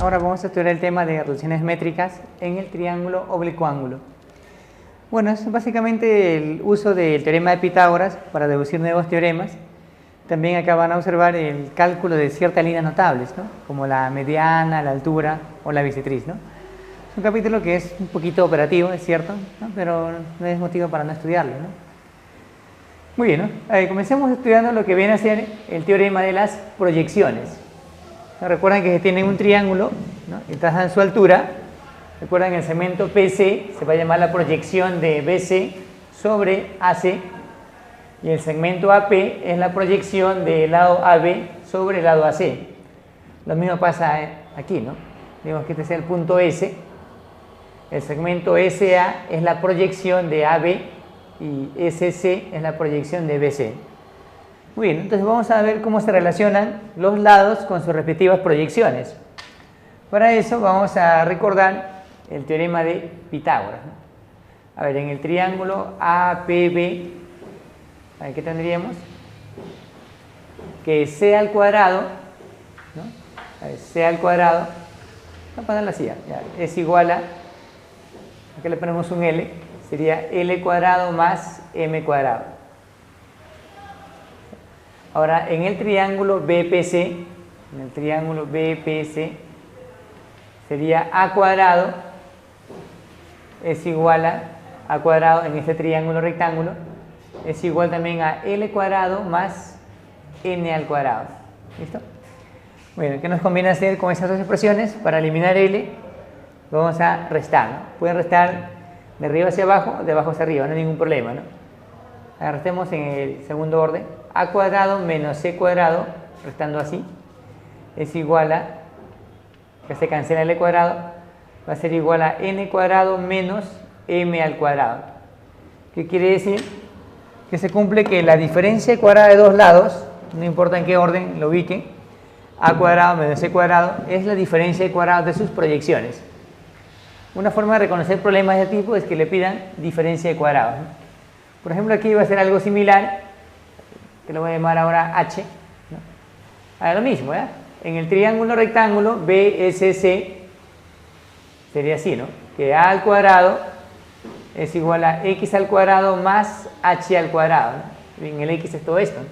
ahora vamos a estudiar el tema de relaciones métricas en el triángulo oblicuo-ángulo. Bueno, es básicamente el uso del teorema de Pitágoras para deducir nuevos teoremas. También acá van a observar el cálculo de ciertas líneas notables, ¿no? Como la mediana, la altura o la bisectriz, ¿no? Es un capítulo que es un poquito operativo, es cierto, ¿no? Pero no es motivo para no estudiarlo, ¿no? Muy bien, ¿no? Comencemos estudiando lo que viene a ser el teorema de las proyecciones. Recuerden que tienen un triángulo, ¿no? Y trazan su altura. Recuerden el segmento PC se va a llamar la proyección de BC sobre AC, y el segmento AP es la proyección del lado AB sobre el lado AC. Lo mismo pasa aquí, ¿no? Digamos que este es el punto S. El segmento SA es la proyección de AB y SC es la proyección de BC. Muy bien, entonces vamos a ver cómo se relacionan los lados con sus respectivas proyecciones. Para eso vamos a recordar el teorema de Pitágoras, ¿no? A ver, en el triángulo APB, ¿qué tendríamos? Que C al cuadrado, ¿no? A ver, C al cuadrado, vamos a ponerlo así, ya, es igual a, aquí le ponemos un L, sería L cuadrado más M cuadrado. Ahora, en el triángulo BPC, sería A cuadrado es igual a cuadrado en este triángulo rectángulo, es igual también a L cuadrado más N al cuadrado. ¿Listo? Bueno, ¿qué nos conviene hacer con esas dos expresiones? Para eliminar L, vamos a restar, ¿no? Pueden restar de arriba hacia abajo, de abajo hacia arriba, no hay ningún problema, ¿no? Ahora restemos en el segundo orden. A cuadrado menos C cuadrado, restando así, es igual a, que se cancela L cuadrado, va a ser igual a N cuadrado menos M al cuadrado. ¿Qué quiere decir? Que se cumple que la diferencia cuadrada de dos lados, no importa en qué orden lo ubiquen, A cuadrado menos C cuadrado, es la diferencia de cuadrados de sus proyecciones. Una forma de reconocer problemas de este tipo es que le pidan diferencia de cuadrados, ¿no? Por ejemplo, aquí va a ser algo similar, que lo voy a llamar ahora H, ¿no? Ahora lo mismo, ¿eh? En el triángulo rectángulo BSC sería así, ¿no? Que A al cuadrado es igual a X al cuadrado más H al cuadrado, ¿no? En el X es todo esto, ¿no?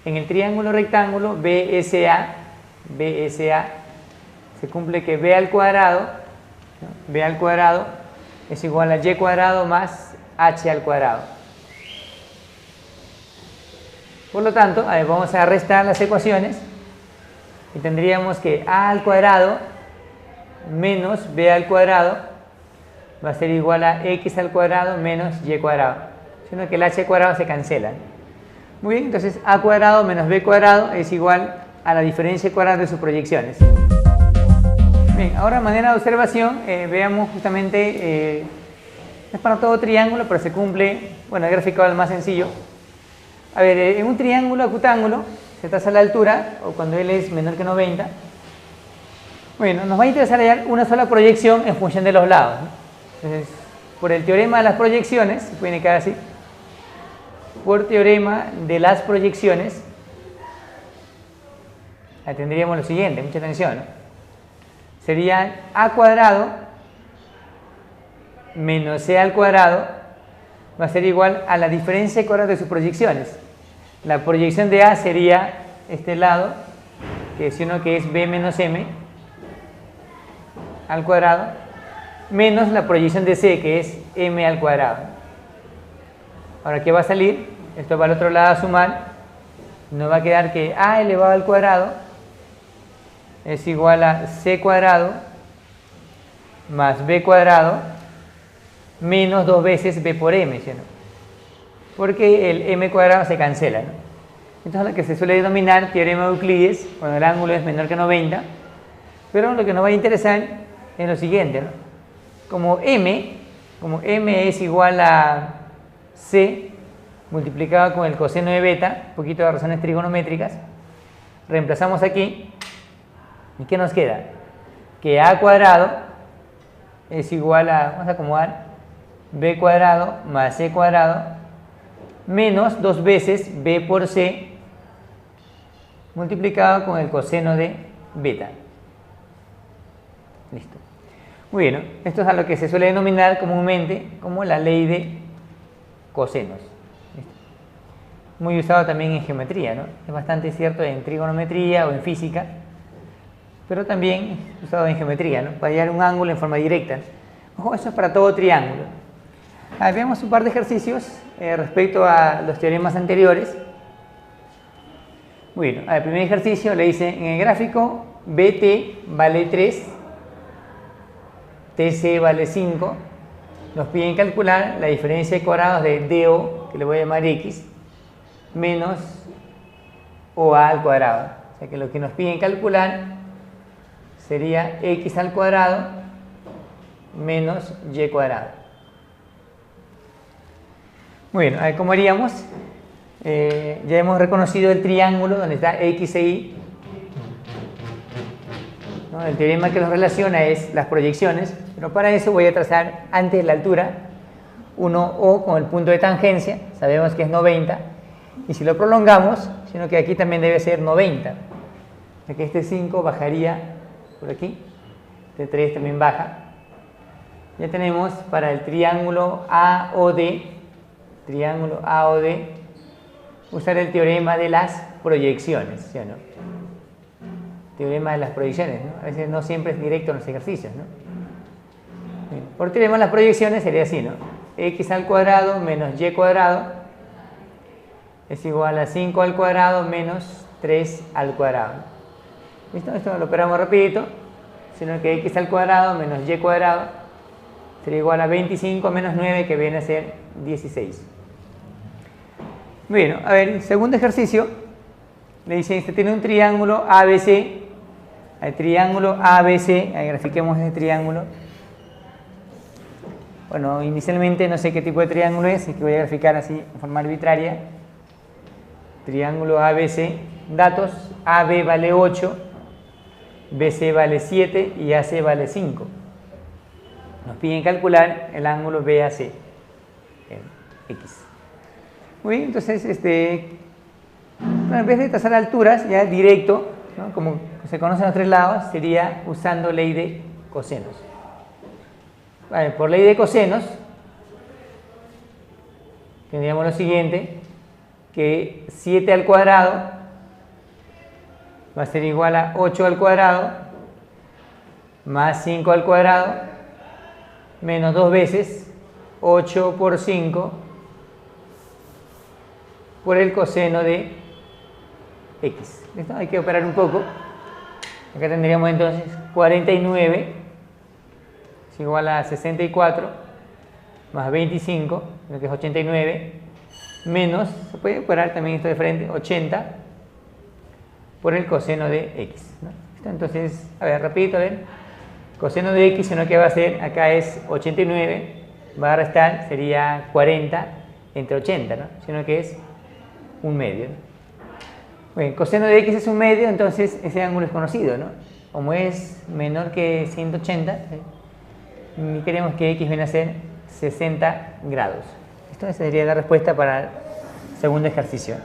En el triángulo rectángulo BSA se cumple que B al cuadrado, ¿no? B al cuadrado es igual a Y cuadrado más H al cuadrado. Por lo tanto, a ver, vamos a restar las ecuaciones y tendríamos que A al cuadrado menos B al cuadrado va a ser igual a X al cuadrado menos Y cuadrado, sino que el H cuadrado se cancela. Muy bien, entonces A cuadrado menos B cuadrado es igual a la diferencia cuadrada de sus proyecciones. Bien, ahora de manera de observación, veamos justamente, es para todo triángulo, pero se cumple, bueno, el gráfico es el más sencillo. A ver, en un triángulo acutángulo se traza la altura, o cuando L es menor que 90. Bueno, nos va a interesar hallar una sola proyección en función de los lados, ¿no? Entonces, por el teorema de las proyecciones, se puede indicar así, por teorema de las proyecciones, ahí tendríamos lo siguiente, mucha atención, ¿no? Sería A cuadrado menos C al cuadrado va a ser igual a la diferencia cuadrada de sus proyecciones. La proyección de A sería este lado, que es uno que es B menos M al cuadrado, menos la proyección de C, que es M al cuadrado. Ahora, ¿qué va a salir? Esto va al otro lado a sumar, nos va a quedar que A elevado al cuadrado es igual a C cuadrado más B cuadrado menos dos veces B por M, ¿sí, no? Porque el M cuadrado se cancela, ¿no? Entonces, lo que se suele denominar teorema de Euclides, cuando el ángulo es menor que 90, pero lo que nos va a interesar es lo siguiente, ¿no? Como M es igual a C multiplicado con el coseno de beta, un poquito de razones trigonométricas, reemplazamos aquí, ¿y qué nos queda? Que A cuadrado es igual a, vamos a acomodar, B cuadrado más C cuadrado menos dos veces B por C multiplicado con el coseno de beta. Listo. Muy bien, ¿no? Esto es a lo que se suele denominar comúnmente como la ley de cosenos. ¿Listo? Muy usado también en geometría, ¿no? Es bastante cierto en trigonometría o en física, pero también es usado en geometría, ¿no? Para hallar un ángulo en forma directa. Ojo, eso es para todo triángulo. Veamos un par de ejercicios respecto a los teoremas anteriores. Bueno, el primer ejercicio le dice, en el gráfico BT vale 3, TC vale 5, nos piden calcular la diferencia de cuadrados de DO, que le voy a llamar X, menos OA al cuadrado. O sea que lo que nos piden calcular sería X al cuadrado menos Y cuadrado. Muy bien, a ver cómo haríamos. Ya hemos reconocido el triángulo donde está X e Y, ¿no? El teorema que los relaciona es las proyecciones, pero para eso voy a trazar antes la altura 1O con el punto de tangencia, sabemos que es 90, y si lo prolongamos, sino que aquí también debe ser 90, o sea que este 5 bajaría por aquí, este 3 también baja. Ya tenemos para el triángulo AOD, usar el teorema de las proyecciones, ¿sí o no? Teorema de las proyecciones, ¿no? A veces no siempre es directo en los ejercicios, ¿no? Bien. Por teorema de las proyecciones sería así, ¿no? X al cuadrado menos Y cuadrado es igual a 5 al cuadrado menos 3 al cuadrado. ¿Listo? Esto lo operamos rapidito, sino que X al cuadrado menos Y cuadrado sería igual a 25 menos 9, que viene a ser 16. Bueno, a ver, el segundo ejercicio le dice, este tiene un triángulo ABC. El triángulo ABC, ahí grafiquemos este triángulo. Bueno, inicialmente no sé qué tipo de triángulo es, así que voy a graficar así de forma arbitraria. Triángulo ABC, datos, AB vale 8, BC vale 7 y AC vale 5. Nos piden calcular el ángulo BAC, X. Muy bien, entonces, bueno, en vez de trazar alturas, ya directo, ¿no? Como se conocen los tres lados, sería usando ley de cosenos. Vale, por ley de cosenos, tendríamos lo siguiente, que 7 al cuadrado va a ser igual a 8 al cuadrado más 5 al cuadrado menos 2 veces 8 por 5 por el coseno de X. ¿Listo? Hay que operar un poco. Acá tendríamos entonces 49 es igual a 64 más 25, lo que es 89, menos, se puede operar también esto de frente, 80 por el coseno de X, ¿no? ¿Listo? Entonces, a ver, rapidito, a ver, coseno de X, sino que va a ser, acá es 89, va a restar, sería 40 entre 80, ¿no? Sino que es un medio, ¿no? Bueno, coseno de X es un medio, entonces ese ángulo es conocido, ¿no? Como es menor que 180, y queremos que X viene a ser 60 grados. Esta sería la respuesta para el segundo ejercicio.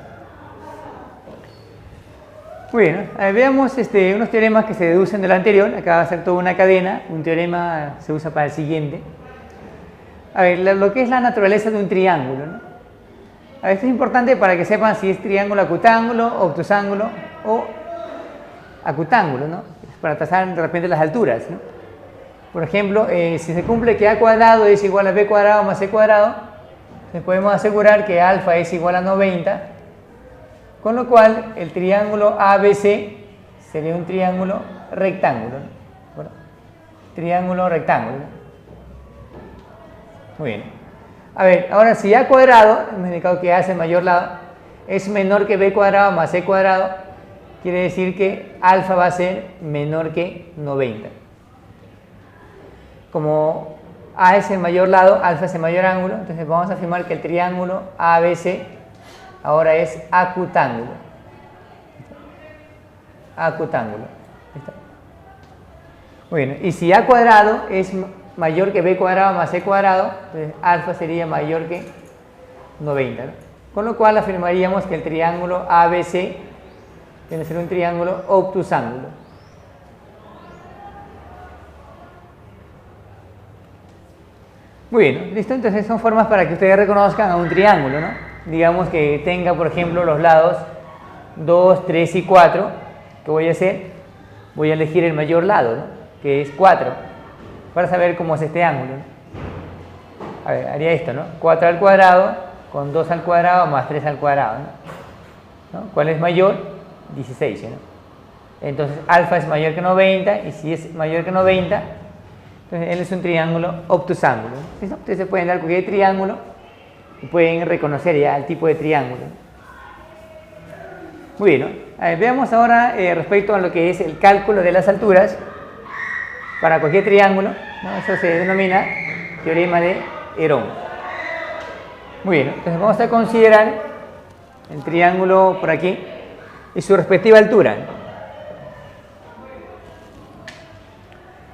Muy bien, ¿no? Veamos unos teoremas que se deducen de lo anterior. Acá va a ser toda una cadena. Un teorema se usa para el siguiente. A ver, lo que es la naturaleza de un triángulo, ¿no? A ver, esto es importante para que sepan si es triángulo acutángulo, obtusángulo o acutángulo, ¿no? Para trazar de repente las alturas, ¿no? Por ejemplo, si se cumple que a cuadrado es igual a b cuadrado más c cuadrado, entonces podemos asegurar que alfa es igual a 90, con lo cual el triángulo ABC sería un triángulo rectángulo, ¿no? Bueno, triángulo rectángulo. Muy bien. A ver, ahora si a cuadrado, hemos indicado que a es el mayor lado, es menor que b cuadrado más c cuadrado, quiere decir que alfa va a ser menor que 90. Como A es el mayor lado, alfa es el mayor ángulo, entonces vamos a afirmar que el triángulo ABC ahora es acutángulo. Acutángulo. ¿Listo? Muy bien, y si A cuadrado es mayor que B cuadrado más C cuadrado, entonces alfa sería mayor que 90, ¿no? Con lo cual afirmaríamos que el triángulo ABC tiene que ser un triángulo obtusángulo. Muy bien, ¿listo? Entonces son formas para que ustedes reconozcan a un triángulo, ¿no? Digamos que tenga, por ejemplo, los lados 2, 3 y 4. ¿Qué voy a hacer? Voy a elegir el mayor lado, ¿no? Que es 4, para saber cómo es este ángulo, ¿no? A ver, haría esto, ¿no? 4 al cuadrado con 2 al cuadrado más 3 al cuadrado, ¿no? ¿Cuál es mayor? 16, ¿no? Entonces, alfa es mayor que 90, y si es mayor que 90, entonces él es un triángulo obtusángulo, ¿no? ¿Listo? Ustedes se pueden dar cualquier triángulo y pueden reconocer ya el tipo de triángulo. Muy bien, ¿no? A ver, veamos ahora respecto a lo que es el cálculo de las alturas para cualquier triángulo, ¿no? Eso se denomina teorema de Herón. Muy bien, ¿no? Entonces vamos a considerar el triángulo por aquí y su respectiva altura.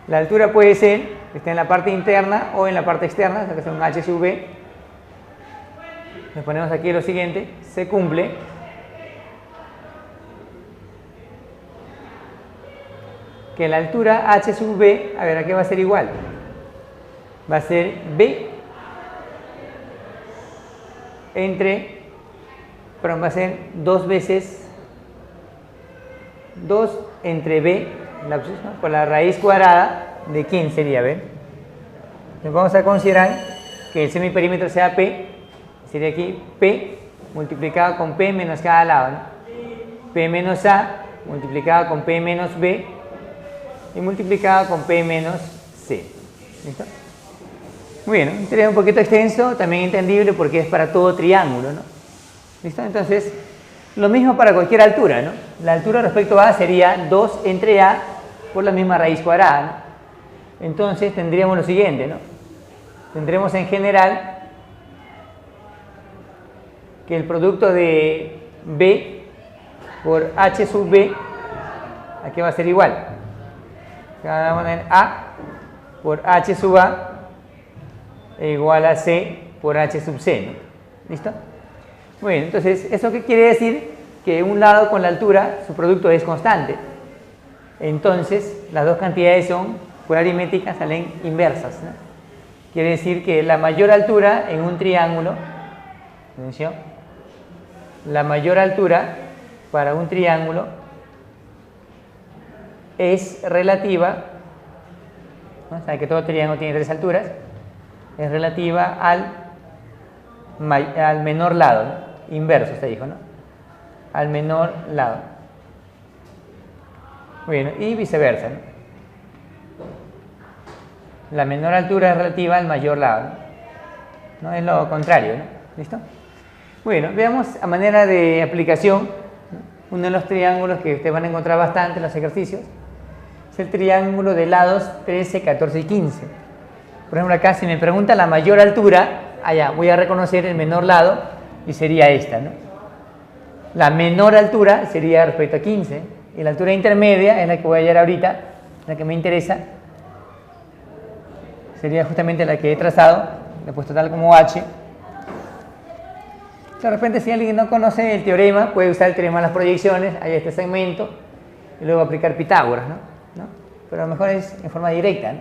La altura puede ser que esté en la parte interna o en la parte externa, o sea que sea un h sub b. Le ponemos aquí lo siguiente: se cumple que la altura h sub b, a ver, ¿a qué va a ser igual? Va a ser b entre, perdón, va a ser 2 veces 2 entre b, ¿no? Por la raíz cuadrada de quién sería, ¿ven? Entonces vamos a considerar que el semiperímetro sea p, sería aquí p multiplicado con p menos cada lado, ¿no? P menos a multiplicado con p menos b y multiplicado con p menos c. ¿Listo? Muy bien, ¿no? Un poquito extenso, también entendible porque es para todo triángulo, ¿no? ¿Listo? Entonces, lo mismo para cualquier altura, ¿no? La altura respecto a sería 2 entre a por la misma raíz cuadrada, ¿no? Entonces tendríamos lo siguiente, ¿no? Tendremos en general que el producto de b por h sub b, aquí va a ser igual. Vamos a poner a por h sub a igual a c por h sub c, ¿no? ¿Listo? Muy bien, entonces, ¿eso qué quiere decir? Que un lado con la altura, su producto es constante. Entonces, las dos cantidades son, por aritmética, salen inversas, ¿no? Quiere decir que la mayor altura en un triángulo, atención, la mayor altura para un triángulo es relativa, ¿no? Saben que todo triángulo tiene 3 alturas, es relativa al menor lado, ¿no? Inverso se dijo, ¿no? Al menor lado. Muy bien, y viceversa, ¿no? La menor altura es relativa al mayor lado, ¿no? Es lo contrario, ¿no? ¿Listo? Bueno, veamos a manera de aplicación, ¿no? Uno de los triángulos que ustedes van a encontrar bastante en los ejercicios es el triángulo de lados 13, 14 y 15. Por ejemplo, acá si me pregunta la mayor altura, allá voy a reconocer el menor lado y sería esta, ¿no? La menor altura sería respecto a 15 y la altura intermedia es la que voy a hallar ahorita, la que me interesa, sería justamente la que he trazado, le he puesto tal como h. De repente, si alguien no conoce el teorema, puede usar el teorema de las proyecciones, hay este segmento, y luego aplicar Pitágoras, ¿no? Pero a lo mejor es en forma directa, ¿no?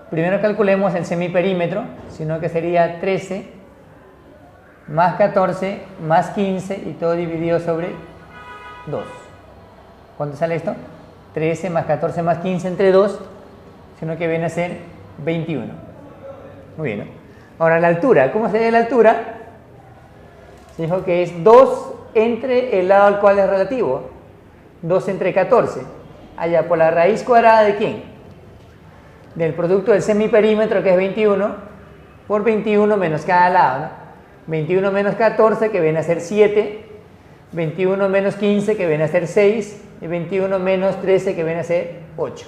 Primero calculemos el semiperímetro, sino que sería 13 más 14 más 15 y todo dividido sobre 2. ¿Cuánto sale esto? 13 más 14 más 15 entre 2, sino que viene a ser 21. Muy bien, ¿no? Ahora la altura, ¿cómo sería la altura? Se dijo que es 2 entre el lado al cual es relativo. 2 entre 14. Allá por la raíz cuadrada de ¿quién? Del producto del semiperímetro, que es 21, por 21 menos cada lado, ¿no? 21 menos 14, que viene a ser 7. 21 menos 15, que viene a ser 6. Y 21 menos 13, que viene a ser 8.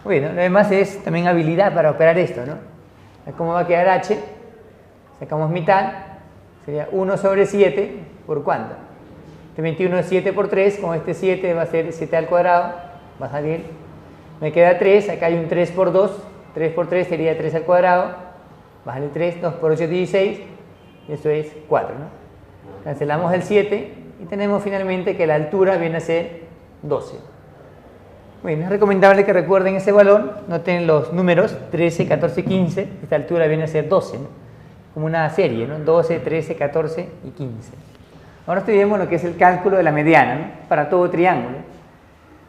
Bueno, lo demás es también habilidad para operar esto, ¿no? ¿Cómo va a quedar h? Sacamos mitad. Sería 1 sobre 7, ¿por cuánto? Este 21 es 7 por 3, con este 7 va a ser 7 al cuadrado, va a salir, me queda 3, acá hay un 3 por 2, 3 por 3 sería 3 al cuadrado, va a salir 3, 2 por 8 es 16, y eso es 4, ¿no? Cancelamos el 7 y tenemos finalmente que la altura viene a ser 12. Bueno, es recomendable que recuerden ese valor, noten los números 13, 14, 15, esta altura viene a ser 12, ¿no? Como una serie, ¿no? 12, 13, 14 y 15. Ahora estudiemos lo que es el cálculo de la mediana, ¿no? Para todo triángulo.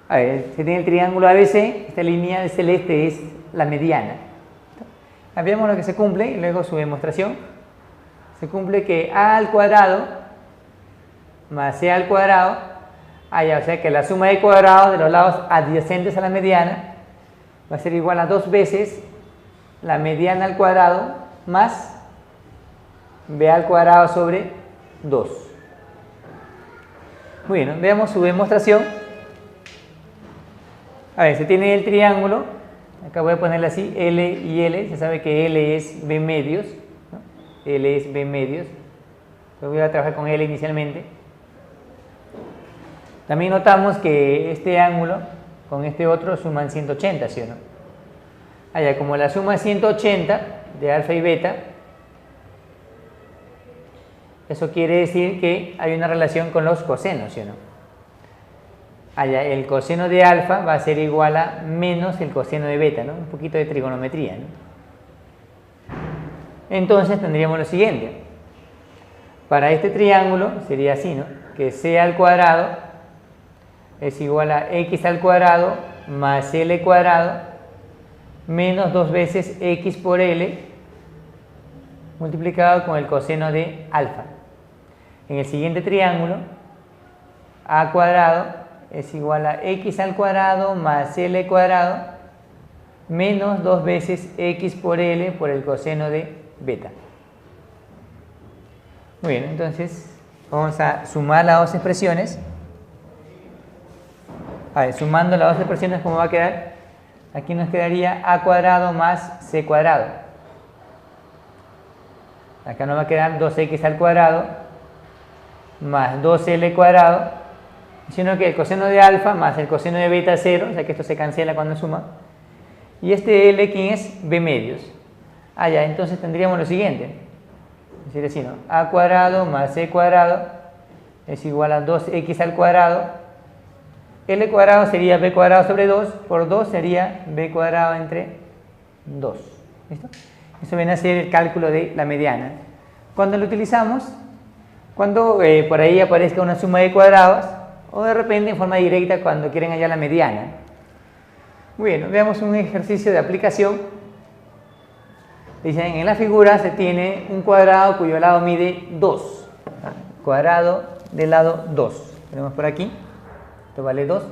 A ver, se tiene el triángulo ABC, esta línea de celeste es la mediana. Veamos lo que se cumple y luego su demostración. Se cumple que a al cuadrado más c al cuadrado, o sea que la suma de cuadrados de los lados adyacentes a la mediana va a ser igual a 2 veces la mediana al cuadrado más b al cuadrado sobre 2. Muy bien, veamos su demostración. A ver, se tiene el triángulo, acá voy a ponerle así, L y L, se sabe que L es B medios, ¿no? L es B medios, yo voy a trabajar con L inicialmente. También notamos que este ángulo con este otro suman 180, ¿sí o no? Allá, como la suma es 180 de alfa y beta, eso quiere decir que hay una relación con los cosenos, ¿sí o no? Allá, el coseno de alfa va a ser igual a menos el coseno de beta, ¿no? Un poquito de trigonometría, ¿no? Entonces tendríamos lo siguiente. Para este triángulo sería así, ¿no? Que c al cuadrado es igual a x al cuadrado más l cuadrado menos 2 veces x por l multiplicado con el coseno de alfa. En el siguiente triángulo, a cuadrado es igual a x al cuadrado más l cuadrado menos 2 veces x por l por el coseno de beta. Muy bien, entonces vamos a sumar las dos expresiones. A ver, sumando las dos expresiones, ¿cómo va a quedar? Aquí nos quedaría a cuadrado más c cuadrado. Acá nos va a quedar 2x al cuadrado más 2l cuadrado, sino que el coseno de alfa más el coseno de beta 0, o sea que esto se cancela cuando suma. Y este l, ¿quién es? B medios. Ya, entonces tendríamos lo siguiente. Es decir, así, ¿no? A cuadrado más c cuadrado es igual a 2x al cuadrado. L cuadrado sería b cuadrado sobre 2, por 2 sería b cuadrado entre 2. ¿Listo? Eso viene a ser el cálculo de la mediana. Cuando lo utilizamos, cuando por ahí aparezca una suma de cuadrados, o de repente en forma directa cuando quieren hallar la mediana. Muy bien, veamos un ejercicio de aplicación. Dicen, en la figura se tiene un cuadrado cuyo lado mide 2. Cuadrado del lado 2. Tenemos por aquí. Esto vale 2.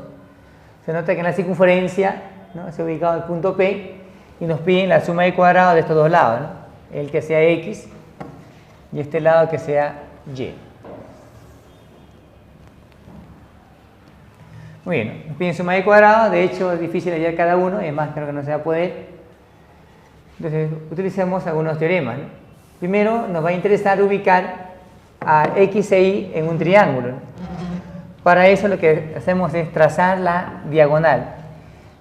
Se nota que en la circunferencia, ¿no?, se ha ubicado el punto P y nos piden la suma de cuadrados de estos dos lados, ¿no? El que sea X y este lado que sea Y. Muy bien, nos piden suma de cuadrados, de hecho es difícil hallar cada uno y además creo que no se va a poder. Entonces utilicemos algunos teoremas, ¿no? Primero nos va a interesar ubicar a X e Y en un triángulo, ¿no? Para eso lo que hacemos es trazar la diagonal,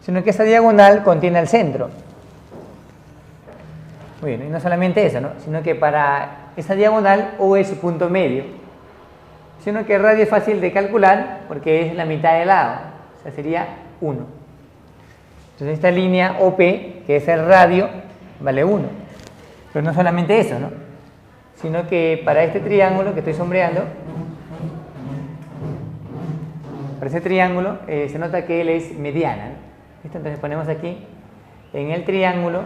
sino que esa diagonal contiene el centro. Muy bien, y no solamente eso, ¿no?, sino que para esa diagonal O es su punto medio, sino que el radio es fácil de calcular porque es la mitad del lado, o sea, sería 1. Entonces esta línea OP, que es el radio, vale 1. Pero no solamente eso, ¿no?, sino que para este triángulo que estoy sombreando, para ese triángulo se nota que él es mediana, ¿no? ¿Listo? Entonces ponemos aquí en el triángulo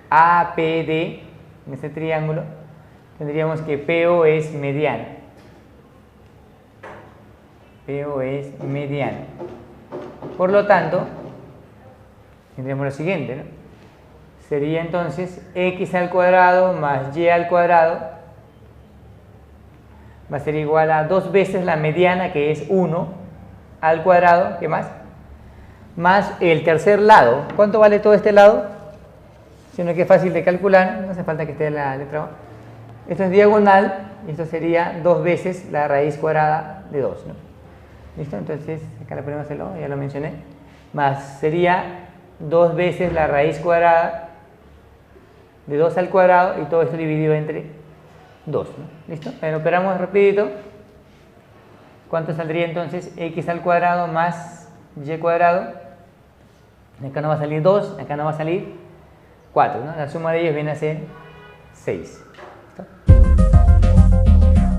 APD, en este triángulo tendríamos que PO es mediana. PO es mediana. Por lo tanto, tendríamos lo siguiente, ¿no? Sería entonces x al cuadrado más y al cuadrado va a ser igual a 2 veces la mediana, que es 1 al cuadrado, ¿qué más? Más el tercer lado. ¿Cuánto vale todo este lado? Sino que es fácil de calcular, no hace falta que esté la letra O. Esto es diagonal y esto sería 2 veces la raíz cuadrada de 2, ¿no? ¿Listo? Entonces, acá le ponemos el O, ya lo mencioné. Más sería 2 veces la raíz cuadrada de 2 al cuadrado y todo esto dividido entre 2, ¿no? ¿Listo? Bueno, operamos rapidito. ¿Cuánto saldría entonces? X al cuadrado más y cuadrado. Acá no va a salir 2, acá no va a salir 4, ¿no? La suma de ellos viene a ser 6.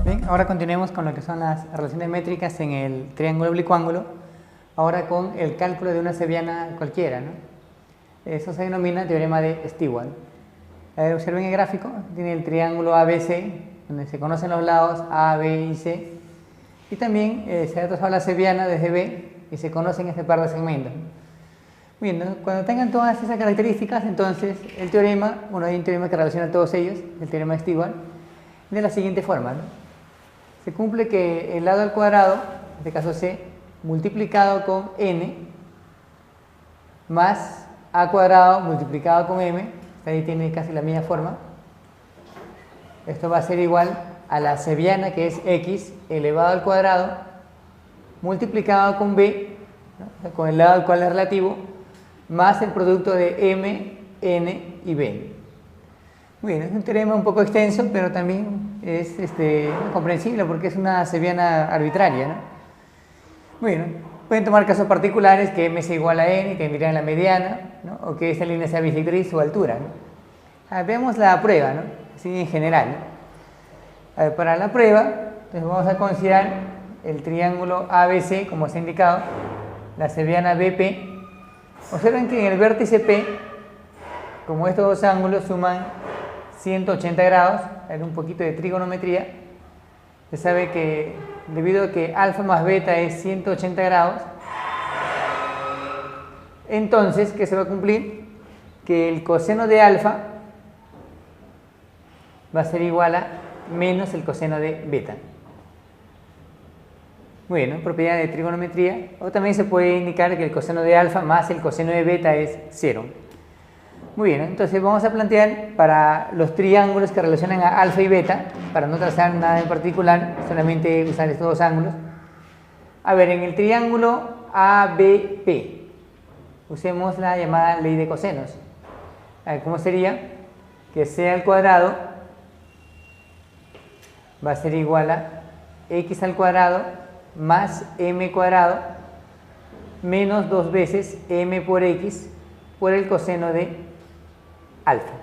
Bien, ahora continuemos con lo que son las relaciones métricas en el triángulo oblicuángulo, ahora con el cálculo de una cebiana cualquiera, ¿no? Eso se denomina teorema de Stewart. Observen el gráfico, tiene el triángulo ABC, donde se conocen los lados A, B y C, y también se ha trazado la cebiana desde B y se conocen este par de segmentos. Bien, ¿no? Cuando tengan todas esas características, entonces el teorema, bueno, hay un teorema que relaciona a todos ellos, el teorema de Stewart, de la siguiente forma, ¿no? Se cumple que el lado al cuadrado, en este caso C, multiplicado con n, más a cuadrado multiplicado con m, ahí tiene casi la misma forma. Esto va a ser igual a la cebiana, que es x elevado al cuadrado, multiplicado con b, ¿no? Con el lado al cual es relativo, más el producto de m, n y b. Muy bien, es un teorema un poco extenso, pero también es comprensible porque es una cebiana arbitraria, ¿no? Muy bien, pueden tomar casos particulares que m sea igual a n, que tendrían la mediana, ¿no? O que esta línea sea bisectriz o altura, ¿no? Veamos la prueba, ¿no? Así en general, ¿no? Para la prueba, entonces vamos a considerar el triángulo ABC, como se ha indicado, la cebiana BP. Observen que en el vértice P, como estos dos ángulos suman 180 grados, hay un poquito de trigonometría, se sabe que debido a que alfa más beta es 180 grados, entonces, ¿qué se va a cumplir? Que el coseno de alfa va a ser igual a menos el coseno de beta. Muy bien, ¿no? Propiedad de trigonometría. O también se puede indicar que el coseno de alfa más el coseno de beta es 0. Muy bien, ¿no? Entonces vamos a plantear para los triángulos que relacionan a alfa y beta, para no trazar nada en particular, solamente usar estos dos ángulos. A ver, en el triángulo ABP, usemos la llamada ley de cosenos. A ver, ¿cómo sería? Que c al cuadrado va a ser igual a x al cuadrado más m cuadrado menos 2 veces m por x por el coseno de alfa.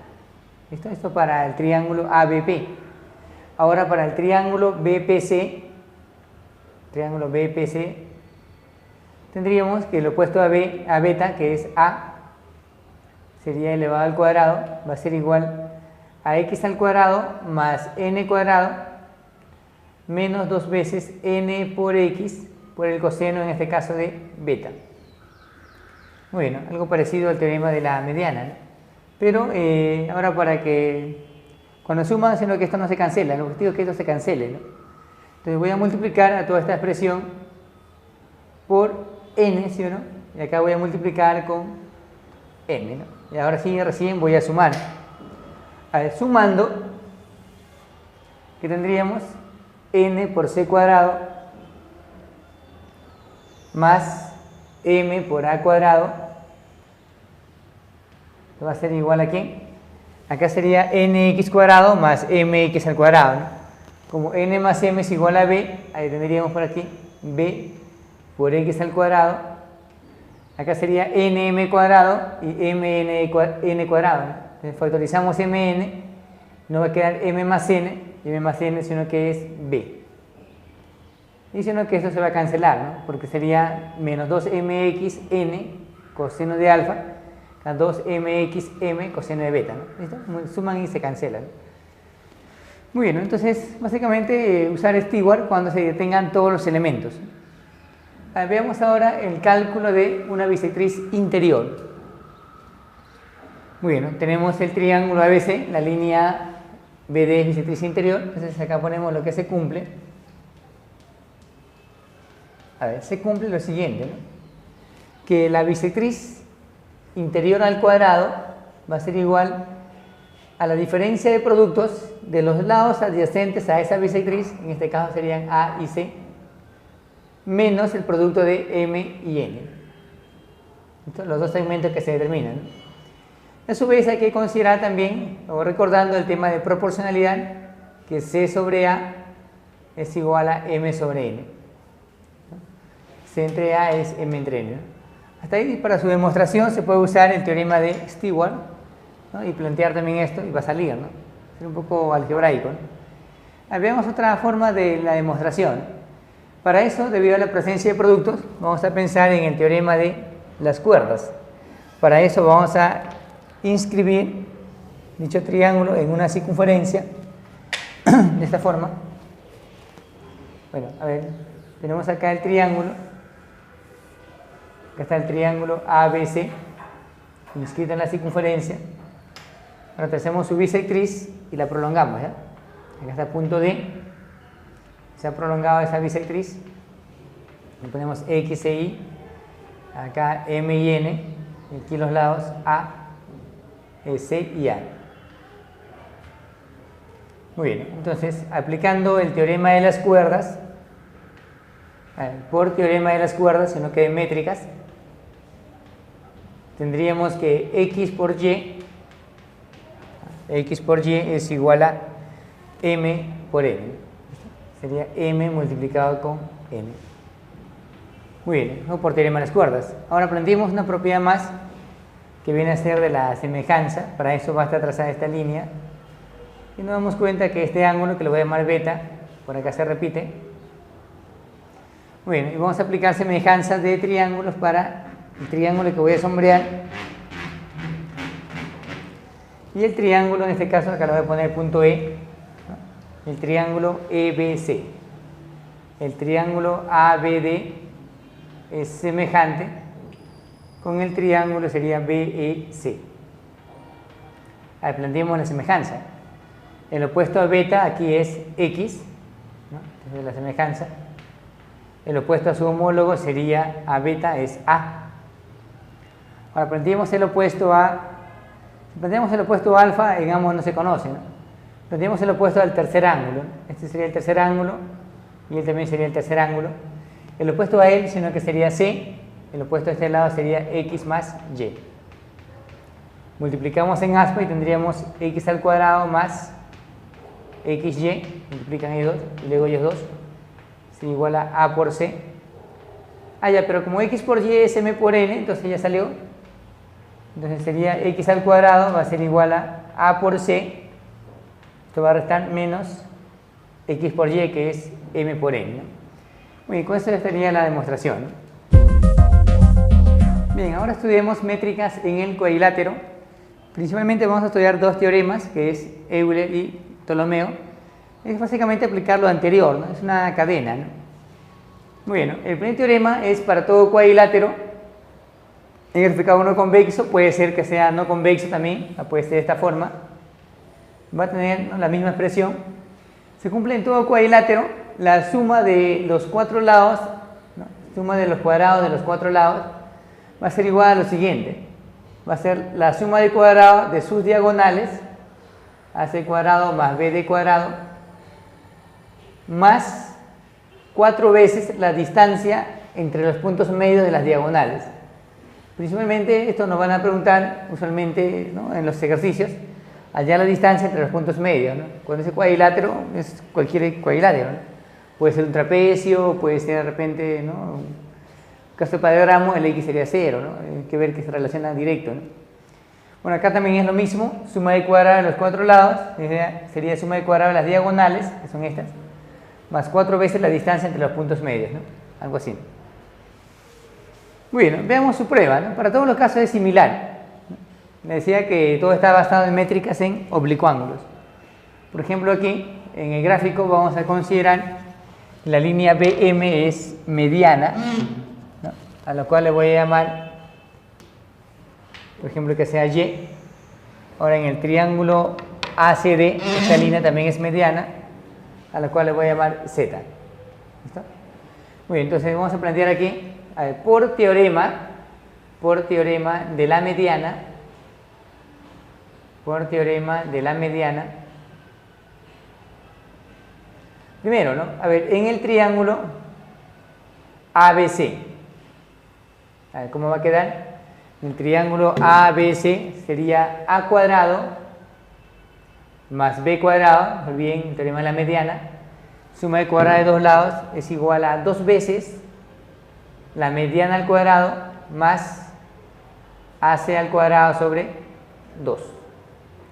¿Listo? Esto para el triángulo ABP. Ahora para el triángulo BPC, tendríamos que el opuesto a beta, que es a, sería elevado al cuadrado, va a ser igual a x al cuadrado más n cuadrado menos 2 veces n por x por el coseno, en este caso, de beta. Muy bien, ¿no? Algo parecido al teorema de la mediana, ¿no? Pero ahora para que cuando suman, sino que esto no se cancela, el objetivo es que esto se cancele, ¿no? Entonces voy a multiplicar a toda esta expresión por n, ¿sí o no? Y acá voy a multiplicar con m, ¿no? Y ahora sí, recién voy a sumar. A ver, sumando, ¿qué tendríamos? N por c cuadrado más m por a cuadrado va a ser igual a ¿quién? Acá sería nx cuadrado más mx al cuadrado, ¿no? Como n más m es igual a b, ahí tendríamos por aquí b por x al cuadrado. Acá sería nm cuadrado y mn cuadrado, ¿no? Entonces factorizamos mn, no va a quedar m más n, sino que es b. Y sino que esto se va a cancelar, ¿no? Porque sería menos 2mxn coseno de alfa a 2mxm coseno de beta, ¿no? ¿Listo? Suman y se cancelan. Muy bien, ¿no? Entonces básicamente usar Stewart cuando se tengan todos los elementos. Veamos ahora el cálculo de una bisectriz interior. Muy bien, ¿no? Tenemos el triángulo ABC, la línea BD es bisectriz interior, entonces acá ponemos lo que se cumple. A ver, se cumple lo siguiente, ¿no? Que la bisectriz interior al cuadrado va a ser igual a la diferencia de productos de los lados adyacentes a esa bisectriz, en este caso serían A y C, menos el producto de M y N. Entonces, los dos segmentos que se determinan, ¿no? A su vez hay que considerar también, o recordando el tema de proporcionalidad, que C sobre A es igual a M sobre N. C entre A es M entre N, ¿no? Hasta ahí, para su demostración, se puede usar el teorema de Stewart, ¿no? Y plantear también esto y va a salir, ¿no? Es un poco algebraico, ¿no? Veamos otra forma de la demostración. Para eso, debido a la presencia de productos, vamos a pensar en el teorema de las cuerdas. Para eso vamos a inscribir dicho triángulo en una circunferencia de esta forma. Bueno, a ver, tenemos acá el triángulo. Acá está el triángulo ABC inscrito en la circunferencia. Ahora tracemos su bisectriz y la prolongamos, ¿ya? Acá está el punto D. Se ha prolongado esa bisectriz. Le ponemos X e Y. Acá M y N. Y aquí los lados A, C y A. Muy bien, entonces aplicando el teorema de las cuerdas, por teorema de las cuerdas, sino que de métricas, tendríamos que X por Y es igual a M por N. Sería M multiplicado con N. Muy bien, ¿no? Por teorema de las cuerdas. Ahora aprendimos una propiedad más que viene a ser de la semejanza. Para eso basta trazar esta línea. Y nos damos cuenta que este ángulo, que lo voy a llamar beta, por acá se repite. Muy bien, y vamos a aplicar semejanzas de triángulos para el triángulo que voy a sombrear. Y el triángulo, en este caso, acá lo voy a poner punto E, ¿no? El triángulo EBC. El triángulo ABD es semejante con el triángulo, sería BEC. A ver, planteemos la semejanza. El opuesto a beta aquí es X, ¿no? Entonces la semejanza. El opuesto a su homólogo sería a beta, es A. Ahora planteemos el opuesto a... Si planteamos el opuesto a alfa, en ambos no se conoce, ¿no? Planteemos el opuesto al tercer ángulo. Este sería el tercer ángulo y él también sería el tercer ángulo. El opuesto a él, sino que sería C. El opuesto a este lado sería X más Y. Multiplicamos en aspa y tendríamos X al cuadrado más XY, multiplican ellos dos, y luego ellos dos, es igual a A por C. Ah, ya, pero como X por Y es M por N, entonces ya salió. Entonces sería X al cuadrado, va a ser igual a por C. Esto va a restar menos X por Y, que es M por N, ¿no? Muy bien, con esto ya estaría la demostración, ¿no? Bien, ahora estudiemos métricas en el cuadrilátero. Principalmente vamos a estudiar dos teoremas, que es Euler y Ptolomeo. Es básicamente aplicar lo anterior, ¿no? Es una cadena, ¿no? Muy bien, el primer teorema es para todo cuadrilátero. En el graficado no convexo, puede ser que sea no convexo también, puede ser de esta forma. Va a tener, ¿no?, la misma expresión. Se cumple en todo cuadrilátero la suma de los cuatro lados, ¿no? Suma de los cuadrados de los cuatro lados va a ser igual a lo siguiente. Va a ser la suma de cuadrado de sus diagonales, AC cuadrado más BD cuadrado, más 4 veces la distancia entre los puntos medios de las diagonales. Principalmente esto nos van a preguntar usualmente, ¿no?, en los ejercicios, hallar la distancia entre los puntos medios, ¿no? Cuando ese cuadrilátero es cualquier cuadrilátero, ¿no? Puede ser un trapecio, puede ser de repente, ¿no?, un caso de paralelogramo, el X sería 0, ¿no? Hay que ver que se relaciona directo, ¿no? Bueno, acá también es lo mismo, suma de cuadrado de los cuatro lados, sería suma de cuadrado de las diagonales, que son estas, más 4 veces la distancia entre los puntos medios, ¿no? Algo así. Muy bien, veamos su prueba, ¿no? Para todos los casos es similar. Me decía que todo está basado en métricas en oblicuángulos. Por ejemplo, aquí en el gráfico vamos a considerar la línea BM es mediana, ¿no?, a la cual le voy a llamar, por ejemplo, que sea Y. Ahora en el triángulo ACD, esta línea también es mediana, a la cual le voy a llamar Z. ¿Listo? Muy bien, entonces vamos a plantear aquí, a ver, por teorema de la mediana, primero, ¿no?, a ver, en el triángulo ABC, a ver, ¿cómo va a quedar? El triángulo ABC sería A cuadrado más B cuadrado, no olviden el teorema de la mediana, suma de cuadrado de dos lados es igual a 2 veces la mediana al cuadrado más AC al cuadrado sobre 2.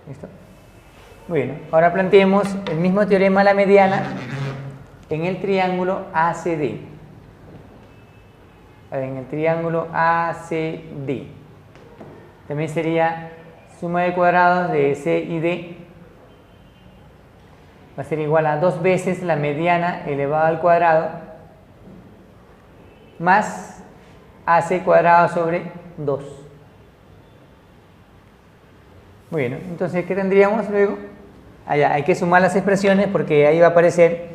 ¿Listo? Muy bien, ahora planteemos el mismo teorema de la mediana en el triángulo ACD. En el triángulo ACD. También sería suma de cuadrados de C y D. Va a ser igual a 2 veces la mediana elevado al cuadrado más AC cuadrado sobre 2. Muy bien, entonces, ¿qué tendríamos luego? Allá, hay que sumar las expresiones porque ahí va a aparecer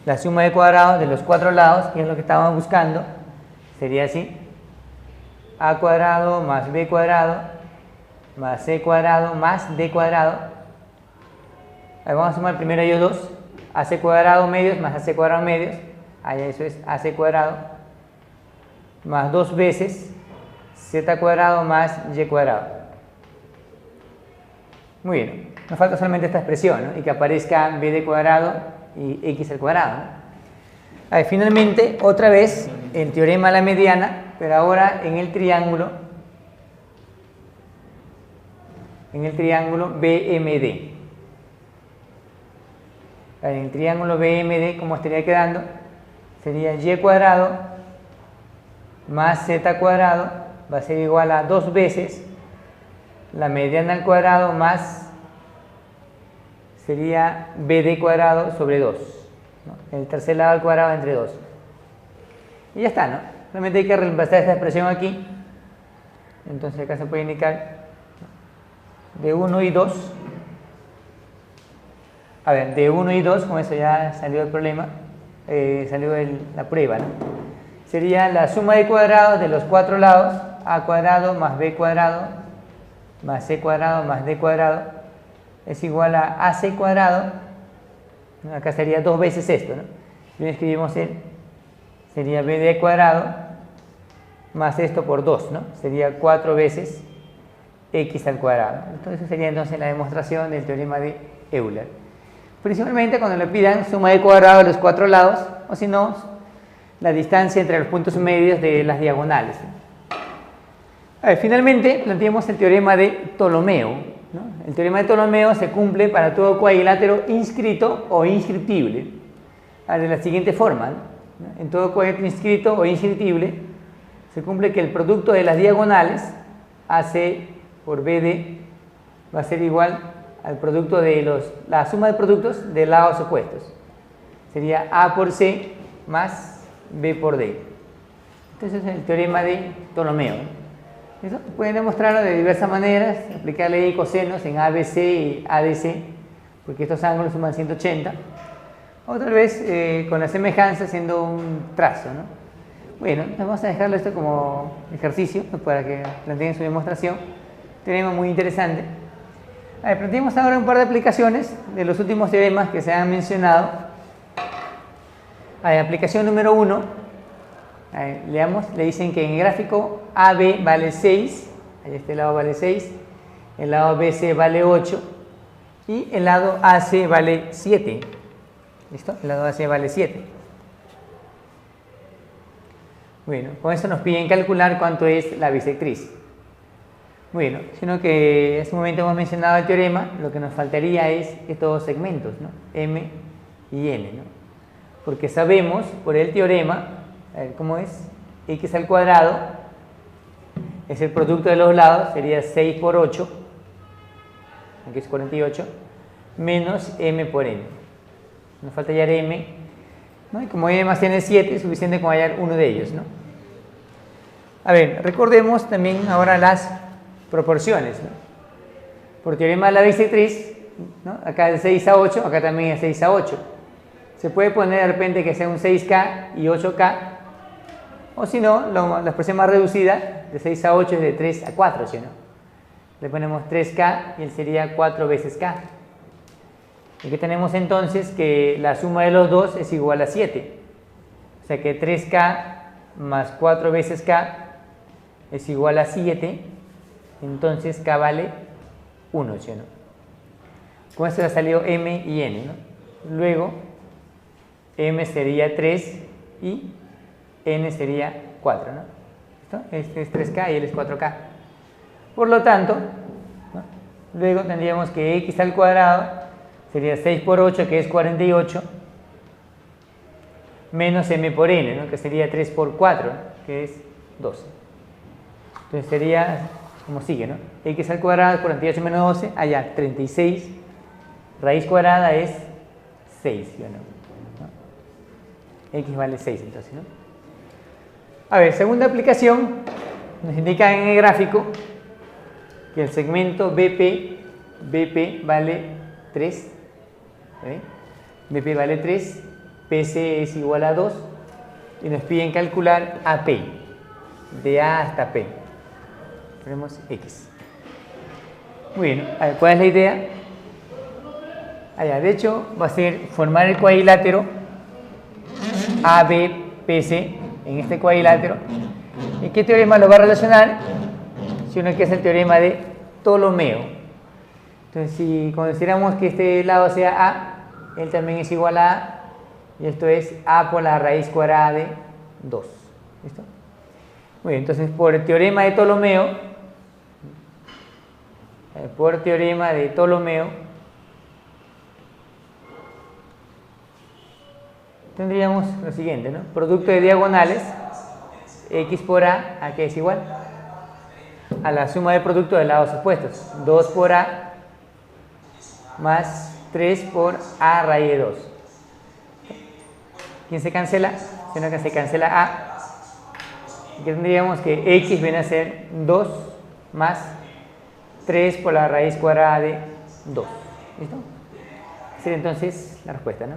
la suma de cuadrados de los 4 lados, que es lo que estábamos buscando. Sería así: a cuadrado más b cuadrado más c cuadrado más d cuadrado. Ahí vamos a sumar primero ellos dos: ac cuadrado medios más ac cuadrado medios. Allá eso es ac cuadrado más 2 veces z cuadrado más y cuadrado. Muy bien, nos falta solamente esta expresión, ¿no? Y que aparezca b cuadrado y x al cuadrado, ¿no? Finalmente, otra vez, el teorema de la mediana, pero ahora en el triángulo BMD. En el triángulo BMD, ¿cómo estaría quedando? Sería y cuadrado más z cuadrado va a ser igual a 2 veces la mediana al cuadrado más sería bd cuadrado sobre 2, ¿no? El tercer lado al cuadrado entre 2. Y ya está, ¿no? Solamente hay que reemplazar esta expresión aquí. Entonces acá se puede indicar de 1 y 2. A ver, de 1 y 2, con eso ya salió el problema, salió la prueba, ¿no? Sería la suma de cuadrados de los 4 lados, a cuadrado más b cuadrado más c cuadrado más d cuadrado es igual a ac cuadrado, ¿no? Acá sería 2 veces esto, ¿no? Bien, escribimos sería bd cuadrado más esto por 2, ¿no? Sería 4 veces x al cuadrado. Entonces sería entonces la demostración del teorema de Euler. Principalmente cuando le pidan suma de cuadrado de los 4 lados, o si no, la distancia entre los puntos medios de las diagonales. Finalmente, planteamos el teorema de Ptolomeo, ¿no? El teorema de Ptolomeo se cumple para todo cuadrilátero inscrito o inscriptible, de la siguiente forma, ¿no? En todo cuadrilátero inscrito o inscriptible se cumple que el producto de las diagonales, AC por BD, va a ser igual al producto de la suma de productos de lados opuestos. Sería A por C más B por D. Entonces es el teorema de Ptolomeo. Eso pueden demostrarlo de diversas maneras, aplicarle cosenos en ABC y ADC, porque estos ángulos suman 180. O tal vez con la semejanza haciendo un trazo, ¿no? Bueno, vamos a dejarlo esto como ejercicio para que planteen su demostración. Teorema muy interesante. Planteemos ahora un par de aplicaciones de los últimos teoremas que se han mencionado. Aplicación número 1. Leamos, le dicen que en el gráfico AB vale 6, este lado vale 6, el lado BC vale 8 y el lado AC vale 7. ¿Listo? El lado AC vale 7. Bueno, con eso nos piden calcular cuánto es la bisectriz. Bueno, sino que en este momento hemos mencionado el teorema, lo que nos faltaría es estos dos segmentos, ¿no? M y N, ¿no? Porque sabemos por el teorema, a ver, ¿cómo es? X al cuadrado es el producto de los lados, sería 6 por 8, aquí es 48, menos M por N. Nos falta hallar M, ¿no? Y como M más N es 7, es suficiente con hallar uno de ellos, ¿no? A ver, recordemos también ahora las proporciones, ¿no? Por teorema de la bisectriz, ¿no? Acá es 6 a 8, acá también es 6 a 8. Se puede poner de repente que sea un 6K y 8K, o si no, la expresión más reducida de 6 a 8 es de 3 a 4, ¿sí, no? Le ponemos 3K y él sería 4 veces K. Y que tenemos entonces que la suma de los dos es igual a 7. O sea que 3K más 4 veces K es igual a 7. Entonces K vale 1, ¿sí o no? Con esto ya salió M y N, ¿no? Luego M sería 3 y N sería 4, ¿no? ¿Listo? Este es 3K y él es 4K. Por lo tanto, ¿no? Luego tendríamos que x al cuadrado sería 6 por 8, que es 48, menos m por n, ¿no? Que sería 3 por 4, ¿no? Que es 12. Entonces sería como sigue, ¿no? X al cuadrado es 48 menos 12, allá 36, raíz cuadrada es 6, ¿sí o no? X vale 6 entonces, ¿no? A ver, segunda aplicación, nos indica en el gráfico que el segmento BP vale 3, ¿sí? BP vale 3, PC es igual a 2 y nos piden calcular AP, de A hasta P. Ponemos X. Muy bien, a ver, ¿cuál es la idea? Allá, de hecho, va a ser formar el cuadrilátero ABPC en este cuadrilátero. ¿Y qué teorema lo va a relacionar? Si uno que es el teorema de Ptolomeo. Entonces, si consideramos que este lado sea A, él también es igual a A, y esto es A por la raíz cuadrada de 2. ¿Listo? Muy bien, entonces por el teorema de Ptolomeo, tendríamos lo siguiente, ¿no? Producto de diagonales, x por a que es igual a la suma de producto de lados opuestos, 2 por a más 3 por a raíz de 2. ¿Quién se cancela? Sino que se cancela a. Aquí tendríamos que x viene a ser 2 más 3 por la raíz cuadrada de 2. ¿Listo? Sería entonces la respuesta, ¿no?